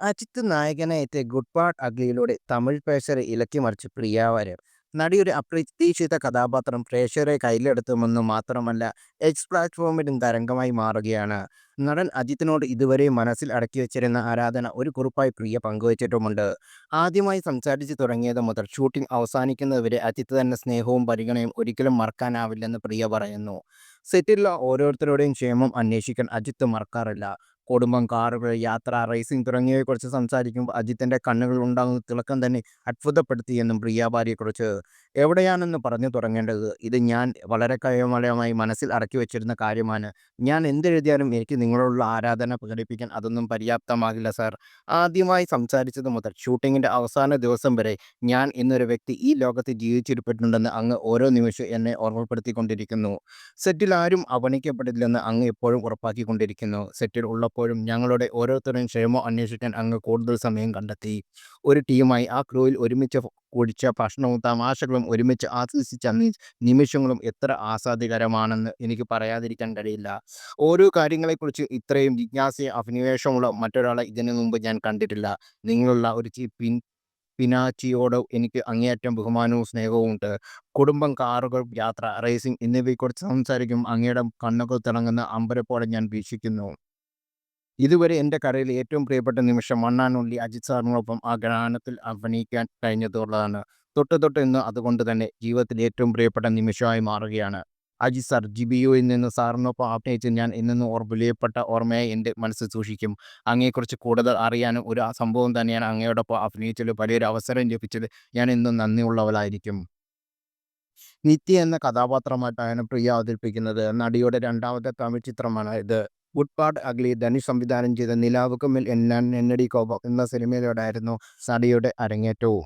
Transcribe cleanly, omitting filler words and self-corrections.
അജിത്ത് നായകനായി എത്തിയ good bad അഗ്ലിയിലൂടെ Tamil പ്രേക്ഷകരെ ഇളക്കിമറിച്ച് പ്രിയ വാര്യർ. നടി ഒരു അപ്രതീക്ഷിത കഥാപാത്രം പ്രേക്ഷകരെ കയ്യിലെടുത്തുമെന്ന് മാത്രമല്ല, എക്സ് പ്ലാറ്റ്ഫോമിലും തരംഗമായി മാറുകയാണ്. നടൻ അജിത്തിനോട് ഇതുവരെ മനസ്സിൽ അടക്കി വെച്ചിരുന്ന ആരാധന ഒരു കുറിപ്പായി പ്രിയ പങ്കുവച്ചിട്ടുമുണ്ട്. ആദ്യമായി സംസാരിച്ചു തുടങ്ങിയത് മുതൽ ഷൂട്ടിംഗ് അവസാനിക്കുന്നതുവരെ അജിത്ത് തന്നെ സ്നേഹവും പരിഗണനയും ഒരിക്കലും മറക്കാനാവില്ലെന്ന് പ്രിയ പറയുന്നു. സെറ്റിലുള്ള ഓരോരുത്തരുടെയും ക്ഷേമം അന്വേഷിക്കാൻ അജിത്ത് മറക്കാറില്ല. കുടുംബം, കാറുകൾ, യാത്ര, റേസിംഗ് തുടങ്ങിയവയെക്കുറിച്ച് സംസാരിക്കുമ്പോൾ അജിത്തിൻ്റെ കണ്ണുകളിൽ ഉണ്ടാകുന്ന തിളക്കം തന്നെ അത്ഭുതപ്പെടുത്തിയെന്നും പ്രിയ ഭാര്യയെക്കുറിച്ച്. എവിടെയാണെന്ന് പറഞ്ഞു തുടങ്ങേണ്ടത്? ഇത് ഞാൻ വളരെ കാലമായി മനസ്സിൽ അടക്കി വെച്ചിരുന്ന കാര്യമാണ്. ഞാൻ എന്തെഴുതിയാലും എനിക്ക് നിങ്ങളോടുള്ള ആരാധന പ്രകടിപ്പിക്കാൻ അതൊന്നും പര്യാപ്തമാകില്ല സർ. ആദ്യമായി സംസാരിച്ചത് മുതൽ ഷൂട്ടിങ്ങിൻ്റെ അവസാന ദിവസം വരെ ഞാൻ എന്നൊരു വ്യക്തി ഈ ലോകത്ത് ജീവിച്ചിരിപ്പുണ്ടെന്ന് അങ്ങ് ഓരോ നിമിഷവും എന്നെ ഓർമ്മപ്പെടുത്തിക്കൊണ്ടിരിക്കുന്നു. സെറ്റിൽ ആരും അവഗണിക്കപ്പെടില്ലെന്ന് അങ്ങ് എപ്പോഴും ഉറപ്പാക്കിക്കൊണ്ടിരിക്കുന്നു. സെറ്റിൽ ഉള്ളപ്പോഴും ഞങ്ങളുടെ ഓരോരുത്തരുടെയും ക്ഷേമം അന്വേഷിക്കാൻ അങ്ങ് കൂടുതൽ സമയം കണ്ടെത്തി. ഒരു ടീമായി ആ ക്രൂവിൽ ഒരുമിച്ച് കുടിച്ച ഭക്ഷണവും തമാശകളും ഒരുമിച്ച് ആസ്വദിച്ച നിമിഷങ്ങളും എത്ര ആസ്വാദ്യകരമാണെന്ന് എനിക്ക് പറയാതിരിക്കാൻ കഴിയില്ല. ഓരോ കാര്യങ്ങളെക്കുറിച്ച് ഇത്രയും ജിജ്ഞാസയും അഭിനിവേശമുള്ള മറ്റൊരാളെ ഇതിനു മുമ്പ് ഞാൻ കണ്ടിട്ടില്ല. നിങ്ങളുള്ള ഒരു പിനാച്ചിയോട് എനിക്ക് അങ്ങേയറ്റം ബഹുമാനവും സ്നേഹവും ഉണ്ട്. കുടുംബം, കാറുകൾ, യാത്ര, റേസിംഗ് എന്നിവയെക്കുറിച്ച് സംസാരിക്കും അങ്ങയുടെ കണ്ണുകൾ തിളങ്ങുന്ന അമ്പരപ്പോടെ ഞാൻ വീക്ഷിക്കുന്നു. ഇതുവരെ എൻ്റെ കരയിലെ ഏറ്റവും പ്രിയപ്പെട്ട നിമിഷം മണ്ണാനുള്ളി അജിത് സാറിനോടൊപ്പം ആ ഗാനത്തിൽ അഭിനയിക്കാൻ കഴിഞ്ഞതുള്ളതാണ്. തൊട്ട് തൊട്ട് ഇന്ന് അതുകൊണ്ട് തന്നെ ജീവിതത്തിലെ ഏറ്റവും പ്രിയപ്പെട്ട നിമിഷമായി മാറുകയാണ്. അജിത് സാർ, ജിബിയുവിൽ നിന്ന് സാറിനൊപ്പം അഭിനയിച്ച് ഞാൻ എന്നെന്നും വിലപ്പെട്ട ഓർമ്മയായി എൻ്റെ മനസ്സിൽ സൂക്ഷിക്കും. അങ്ങയെക്കുറിച്ച് കൂടുതൽ അറിയാനും ഒരു സംഭവം തന്നെയാണ് അങ്ങയോടൊപ്പം അഭിനയിച്ചതിൽ വലിയൊരു അവസരം ലഭിച്ചത്. ഞാൻ എന്നും നന്ദിയുള്ളവളായിരിക്കും. നിത്യ എന്ന കഥാപാത്രമായിട്ടാണ് പ്രിയ അവതരിപ്പിക്കുന്നത്. നടിയുടെ രണ്ടാമത്തെ തമിഴ് ചിത്രമാണ് ഇത്. ഗുഡ് ബാഡ് അഗ്ലി ധനുഷ് സംവിധാനം ചെയ്ത നിലാവുക്ക് മേൽ എന്നടി കോപം എന്ന സിനിമയിലൂടെയായിരുന്നു നടിയുടെ അരങ്ങേറ്റവും.